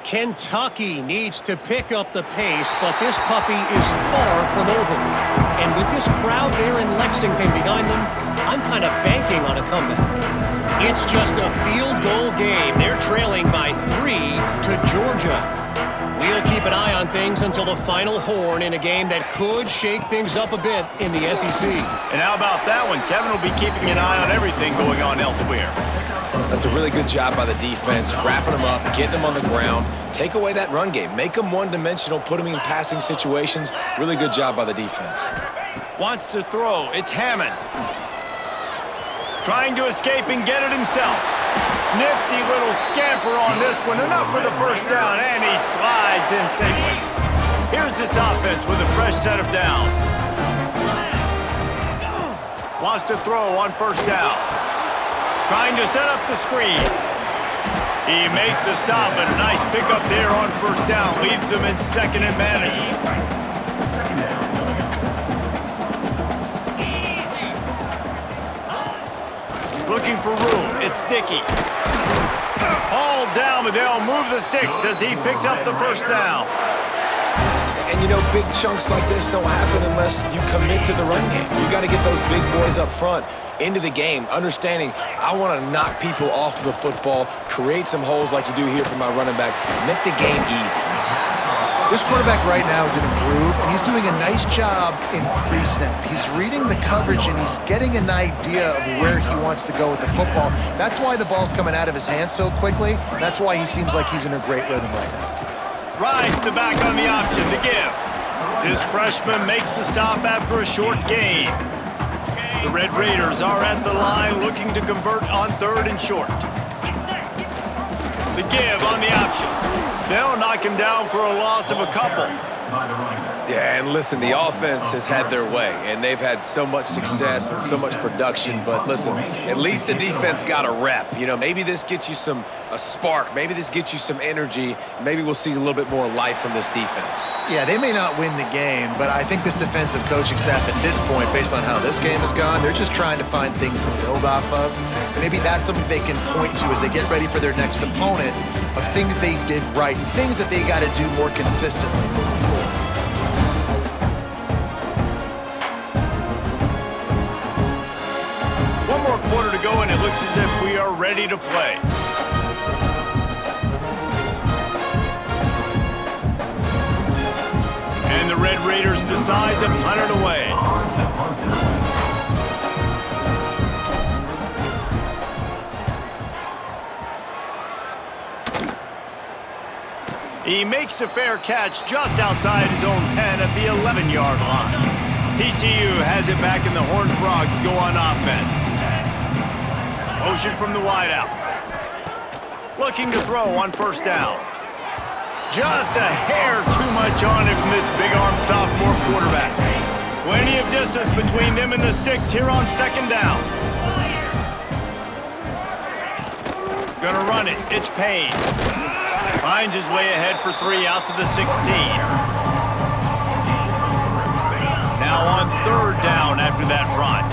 Kentucky needs to pick up the pace, but this puppy is far from over. And with this crowd there in Lexington behind them, I'm kind of banking on a comeback. It's just a field goal game. They're trailing by 3 to Georgia. We'll keep an eye on things until the final horn in a game that could shake things up a bit in the SEC. And how about that one? Kevin will be keeping an eye on everything going on elsewhere. That's a really good job by the defense, wrapping them up, getting them on the ground. Take away that run game. Make them one-dimensional, put them in passing situations. Really good job by the defense. Wants to throw. It's Hammond. Trying to escape and get it himself. Nifty little scamper on this one. Enough for the first down, and he slides in safely. Here's this offense with a fresh set of downs. Wants to throw on first down. Trying to set up the screen. He makes the stop, and a nice pickup there on first down. Leaves him in second and manageable. Looking for room. It's Sticky. Hauled down, but they'll move the sticks as he picks up the first down. And you know, big chunks like this don't happen unless you commit to the run game. You got to get those big boys up front into the game, understanding I want to knock people off the football, create some holes like you do here for my running back, make the game easy. This quarterback right now is in a groove, and he's doing a nice job in pre-snap. He's reading the coverage, and he's getting an idea of where he wants to go with the football. That's why the ball's coming out of his hands so quickly. That's why he seems like he's in a great rhythm right now. Rides the back on the option to give. This freshman makes the stop after a short gain. The Red Raiders are at the line looking to convert on third and short. The give on the option. They'll knock him down for a loss of a couple. By the running back. Yeah, and listen, the offense has had their way, and they've had so much success and so much production. But listen, at least the defense got a rep. You know, maybe this gets you a spark. Maybe this gets you some energy. Maybe we'll see a little bit more life from this defense. Yeah, they may not win the game, but I think this defensive coaching staff at this point, based on how this game has gone, they're just trying to find things to build off of. And maybe that's something they can point to as they get ready for their next opponent of things they did right, things that they got to do more consistently moving forward. One more quarter to go, and it looks as if we are ready to play. And the Red Raiders decide to punt it away. He makes a fair catch just outside his own 10 at the 11-yard line. TCU has it back, and the Horned Frogs go on offense. Motion from the wideout. Looking to throw on first down. Just a hair too much on it from this big-armed sophomore quarterback. Plenty of distance between them and the sticks here on second down. Gonna run it. It's Payne. Finds his way ahead for 3 out to the 16. Now on third down after that run.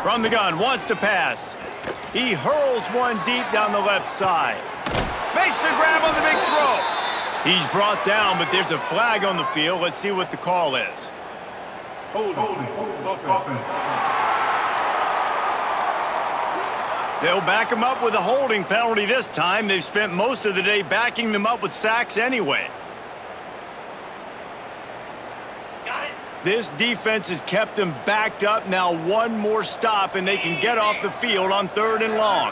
From the gun, wants to pass. He hurls one deep down the left side. Makes the grab on the big throw. He's brought down, but there's a flag on the field. Let's see what the call is. They'll back him up with a holding penalty this time. They've spent most of the day backing them up with sacks anyway. This defense has kept them backed up. Now one more stop, and they can get off the field on third and long.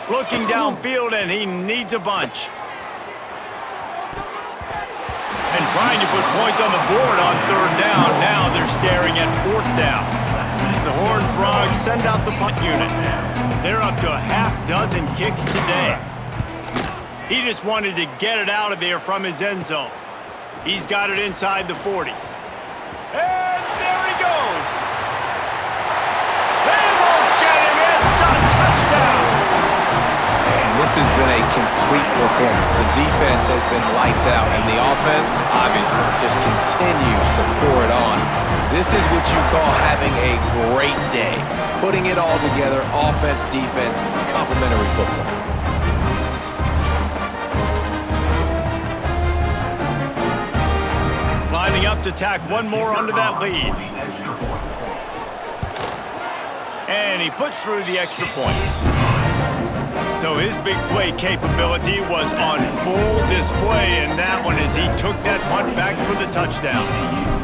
Looking downfield, and he needs a bunch. And trying to put points on the board on third down. Now they're staring at fourth down. The Horned Frogs send out the punt unit. They're up to a half-dozen kicks today. He just wanted to get it out of there from his end zone. He's got it inside the 40. And there he goes. They won't get him. It's a touchdown. Man, this has been a complete performance. The defense has been lights out, and the offense, obviously, just continues to pour it on. This is what you call having a great day. Putting it all together, offense, defense, complementary football. Lining up to tack one more under that lead. And he puts through the extra point. So his big play capability was on full display in that one as he took that punt back for the touchdown.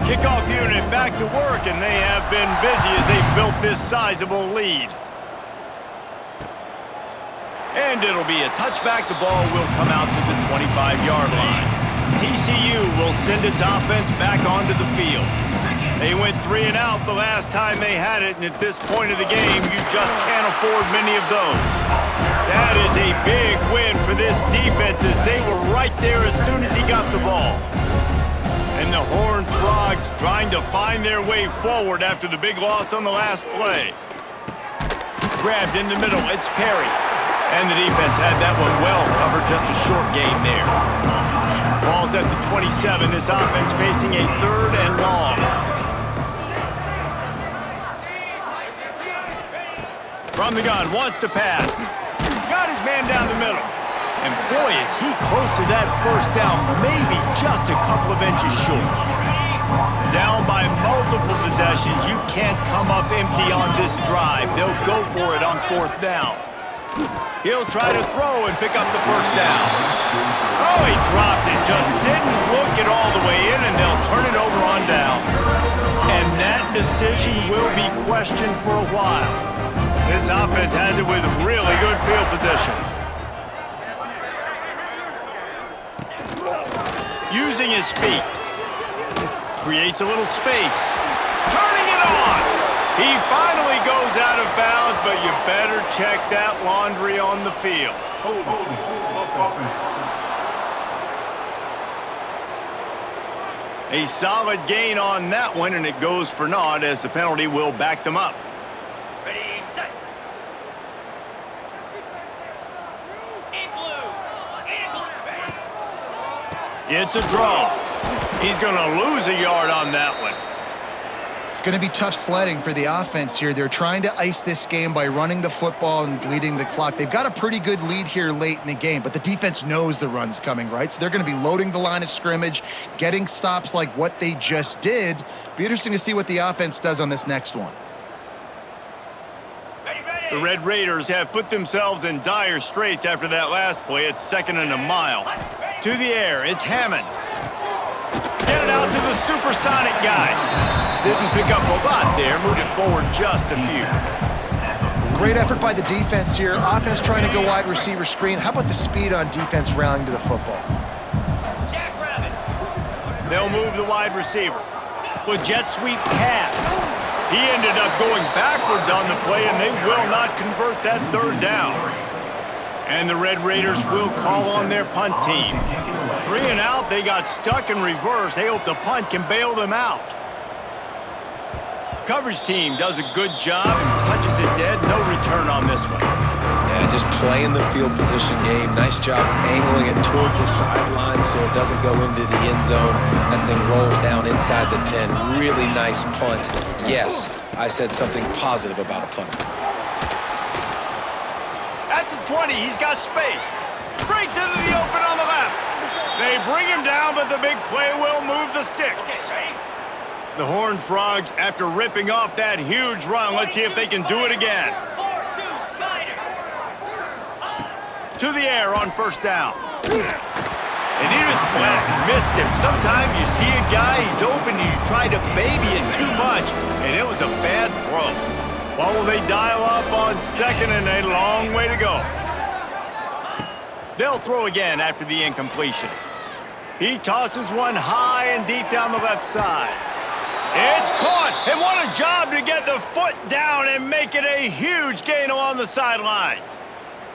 Kickoff unit back to work, and they have been busy as they built this sizable lead. And it'll be a touchback. The ball will come out to the 25-yard line. TCU will send its offense back onto the field. They went 3 and out the last time they had it, and at this point of the game, you just can't afford many of those. That is a big win for this defense as they were right there as soon as he got the ball. And the Horned Frogs trying to find their way forward after the big loss on the last play. Grabbed in the middle, it's Perry. And the defense had that one well covered, just a short gain there. Ball's at the 27, this offense facing a third and long. From the gun, wants to pass. Got his man down the middle. And boy, is he close to that first down, maybe just a couple of inches short. Down by multiple possessions, you can't come up empty on this drive. They'll go for it on fourth down. He'll try to throw and pick up the first down. Oh, he dropped it, just didn't look it all the way in, and they'll turn it over on downs. And that decision will be questioned for a while. This offense has it with really good field position. Using his feet. Creates a little space. Turning it on. He finally goes out of bounds, but you better check that laundry on the field. A solid gain on that one, and it goes for naught as the penalty will back them up. Ready, set. It's a draw. He's going to lose a yard on that one. It's going to be tough sledding for the offense here. They're trying to ice this game by running the football and bleeding the clock. They've got a pretty good lead here late in the game, but the defense knows the run's coming, right? So they're going to be loading the line of scrimmage, getting stops like what they just did. Be interesting to see what the offense does on this next one. The Red Raiders have put themselves in dire straits after that last play. It's 2nd and a mile. To the air, it's Hammond. Get it out to the supersonic guy. Didn't pick up a lot there, moved it forward just a few. Great effort by the defense here. Offense trying to go wide receiver screen. How about the speed on defense rallying to the football? They'll move the wide receiver. With jet sweep pass. He ended up going backwards on the play, and they will not convert that 3rd down. And the Red Raiders will call on their punt team. 3 and out, they got stuck in reverse. They hope the punt can bail them out. Coverage team does a good job and touches it dead. No return on this one. Yeah, just playing the field position game. Nice job angling it toward the sideline so it doesn't go into the end zone. That thing rolls down inside the 10. Really nice punt. Yes, I said something positive about a punt. At the 20, he's got space. Breaks into the open on the left. They bring him down, but the big play will move the sticks. The Horned Frogs, after ripping off that huge run, let's see if they can do it again. To the air on 1st down. And he was flat, missed him. Sometimes you see a guy, he's open, and you try to baby it too much, and it was a bad throw. Well, will they dial up on 2nd and a long way to go? They'll throw again after the incompletion. He tosses one high and deep down the left side. It's caught, and what a job to get the foot down and make it a huge gain along the sidelines.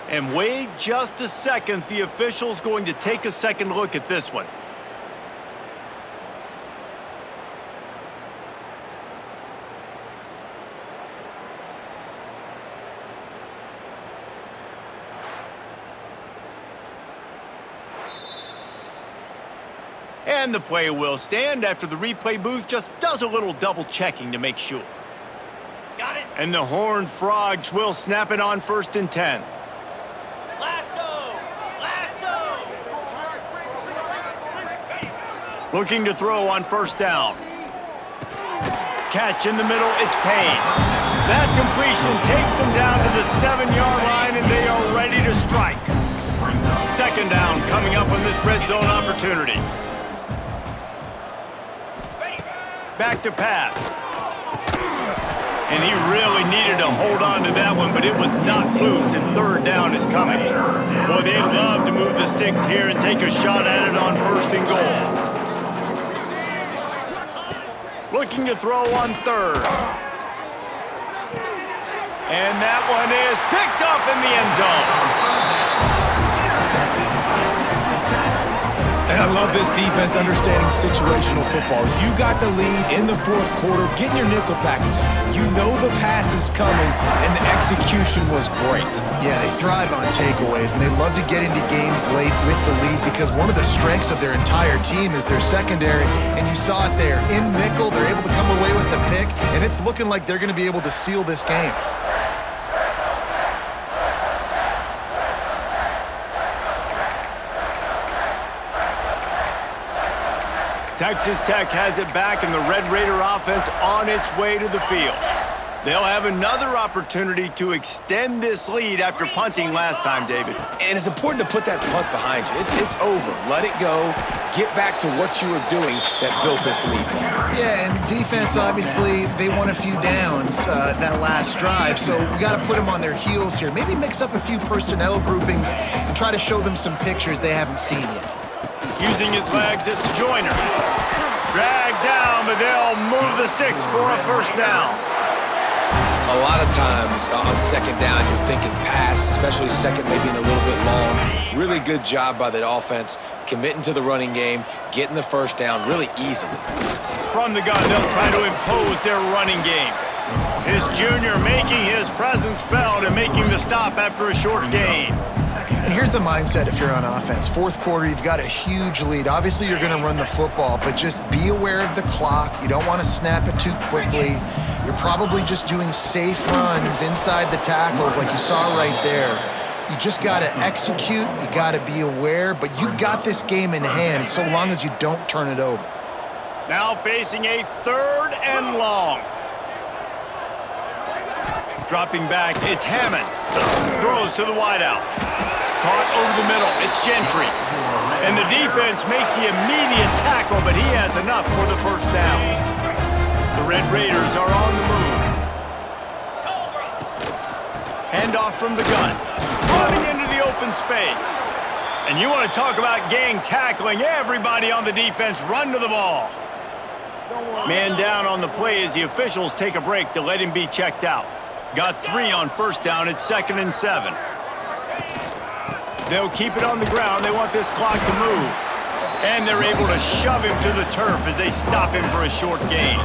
And wait just a second, the official's going to take a second look at this one. And the play will stand after the replay booth just does a little double checking to make sure. Got it. And the Horned Frogs will snap it on 1st and 10. Lasso! Looking to throw on 1st down. Catch in the middle, it's Payne. That completion takes them down to the 7-yard line, and they are ready to strike. 2nd down coming up on this red zone opportunity. Back to pass. And he really needed to hold on to that one, but it was not loose, and 3rd down is coming. Boy, they'd love to move the sticks here and take a shot at it on 1st and goal. Looking to throw on 3rd. And that one is picked up in the end zone. And I love this defense understanding situational football. You got the lead in the 4th quarter, getting your nickel packages. You know the pass is coming, and the execution was great. Yeah, they thrive on takeaways, and they love to get into games late with the lead because one of the strengths of their entire team is their secondary, and you saw it there. In nickel, they're able to come away with the pick, and it's looking like they're going to be able to seal this game. Texas Tech has it back, and the Red Raider offense on its way to the field. They'll have another opportunity to extend this lead after punting last time, David. And it's important to put that punt behind you. It's over. Let it go. Get back to what you were doing that built this lead. Yeah, and defense, obviously, they won a few downs that last drive, so we got to put them on their heels here. Maybe mix up a few personnel groupings and try to show them some pictures they haven't seen yet. Using his legs, it's Joyner. Dragged down, but they'll move the sticks for a 1st down. A lot of times on second down, you're thinking pass, especially second, maybe in a little bit long. Really good job by the offense, committing to the running game, getting the first down really easily. From the gun, they'll try to impose their running game. His junior making his presence felt and making the stop after a short gain. And here's the mindset if you're on offense. Fourth quarter, you've got a huge lead. Obviously, you're going to run the football, but just be aware of the clock. You don't want to snap it too quickly. You're probably just doing safe runs inside the tackles like you saw right there. You just got to execute. You got to be aware, but you've got this game in hand so long as you don't turn it over. Now facing a 3rd and long. Dropping back, it's Hammond. Throws to the wideout. Caught over the middle, it's Gentry. And the defense makes the immediate tackle, but he has enough for the first down. The Red Raiders are on the move. Handoff from the gun. Running into the open space. And you want to talk about gang tackling. Everybody on the defense run to the ball. Man down on the play as the officials take a break to let him be checked out. Got 3 on first down. It's 2nd and 7. They'll keep it on the ground. They want this clock to move. And they're able to shove him to the turf as they stop him for a short gain.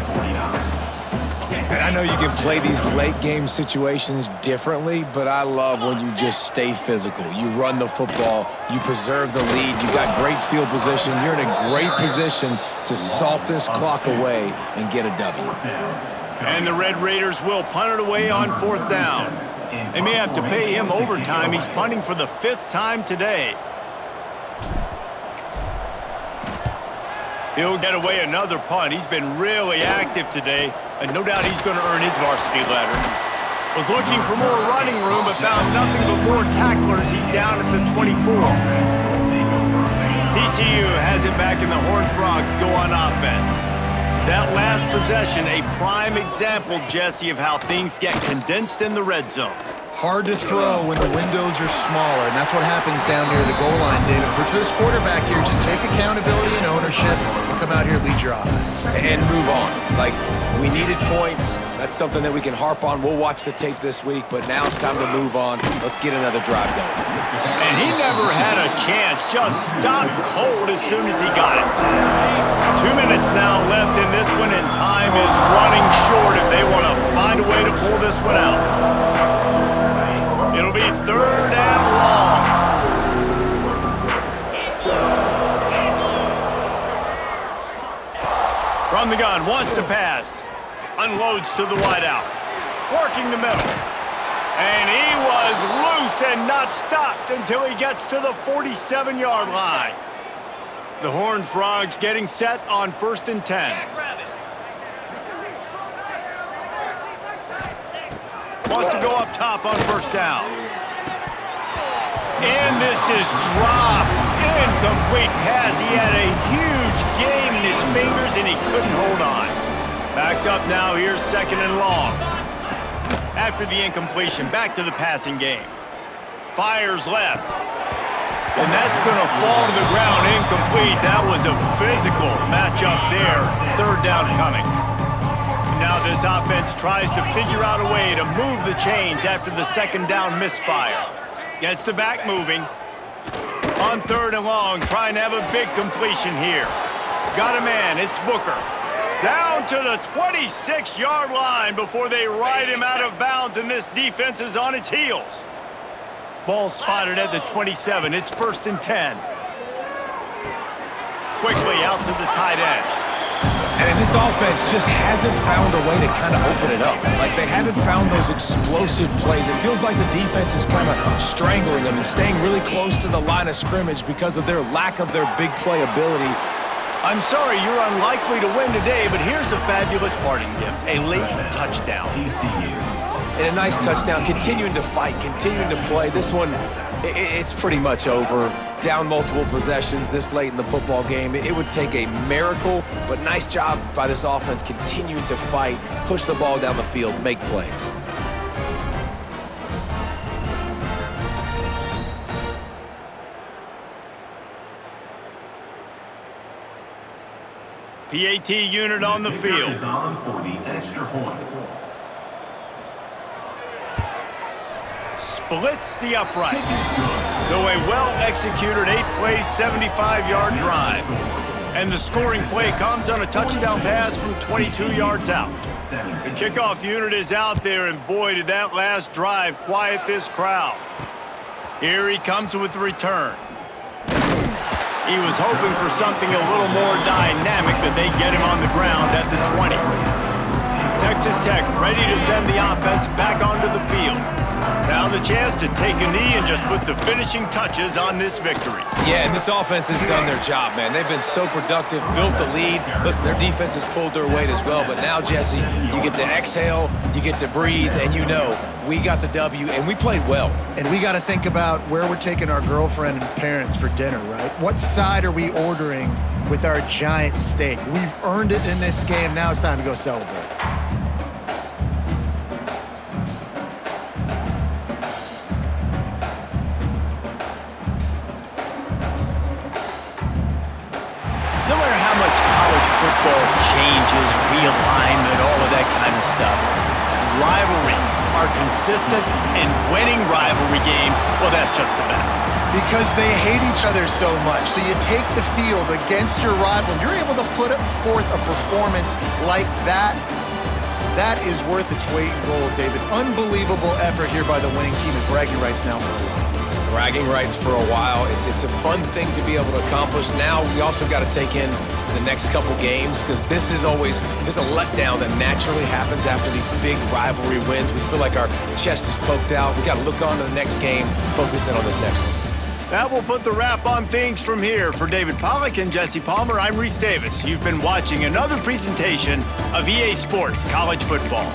And I know you can play these late game situations differently, but I love when you just stay physical. You run the football, you preserve the lead, you got great field position, you're in a great position to salt this clock away and get a W. And the Red Raiders will punt it away on 4th down. They may have to pay him overtime. He's punting for the 5th time today. He'll get away another punt. He's been really active today, and no doubt he's going to earn his varsity letter. Was looking for more running room, but found nothing but more tacklers. He's down at the 24. TCU has it back, and the Horned Frogs go on offense. That last possession, a prime example, Jesse, of how things get condensed in the red zone. Hard to throw when the windows are smaller, and that's what happens down near the goal line, David. But for this quarterback here, just take accountability and ownership and come out here and lead your offense. And move on. Like, we needed points. That's something that we can harp on. We'll watch the tape this week, but now it's time to move on. Let's get another drive going. And he never had a chance. Just stopped cold as soon as he got it. 2 minutes now left in this one, and time is running short if they want to find a way to pull this one out. It'll be 3rd and long. From the gun, wants to pass. Unloads to the wideout. Working the middle. And he was loose and not stopped until he gets to the 47-yard line. The Horned Frogs getting set on 1st and 10. Wants to go up top on 1st down. And this is dropped. Incomplete pass. He had a huge gain in his fingers and he couldn't hold on. Backed up now. Here's 2nd and long. After the incompletion, back to the passing game. Fires left. And that's going to fall to the ground incomplete. That was a physical matchup there. 3rd down coming. Now this offense tries to figure out a way to move the chains after the 2nd down misfire. Gets the back moving. On 3rd and long, trying to have a big completion here. Got a man, it's Booker. Down to the 26-yard line before they ride him out of bounds, and this defense is on its heels. Ball spotted at the 27. It's 1st and 10. Quickly out to the tight end. And this offense just hasn't found a way to kind of open it up. Like, they haven't found those explosive plays. It feels like the defense is kind of strangling them and staying really close to the line of scrimmage because of their lack of their big play ability. I'm sorry you're unlikely to win today, but here's a fabulous parting gift, a late touchdown. And a nice touchdown, continuing to fight, continuing to play. This one, it's pretty much over. Down multiple possessions this late in the football game. It would take a miracle, but nice job by this offense continuing to fight, push the ball down the field, make plays. PAT unit on the field. blitz the uprights. So a well-executed 8-play, 75-yard drive. And the scoring play comes on a touchdown pass from 22 yards out. The kickoff unit is out there, and boy, did that last drive quiet this crowd. Here he comes with the return. He was hoping for something a little more dynamic, but they get him on the ground at the 20. Texas Tech ready to send the offense back onto the field. Now the chance to take a knee and just put the finishing touches on this victory. Yeah, and this offense has done their job, man. They've been so productive, built the lead. Listen, their defense has pulled their weight as well. But now, Jesse, you get to exhale, you get to breathe, and you know we got the W, and we played well. And we got to think about where we're taking our girlfriend and parents for dinner, right? What side are we ordering with our giant steak? We've earned it in this game. Now it's time to go celebrate. Changes, realignment, all of that kind of stuff. Rivalries are consistent, and winning rivalry games, well, that's just the best. Because they hate each other so much. So you take the field against your rival, and you're able to put forth a performance like that. That is worth its weight in gold, David. Unbelievable effort here by the winning team, and bragging rights now for a while. Bragging rights for a while. It's a fun thing to be able to accomplish. Now we also got to take in the next couple games, because this is always, there's a letdown that naturally happens after these big rivalry wins. We feel like our chest is poked out. We got to look on to the next game, focus in on this next one. That will put the wrap on things from here. For David Pollack and Jesse Palmer, I'm Reese Davis. You've been watching another presentation of EA Sports College Football.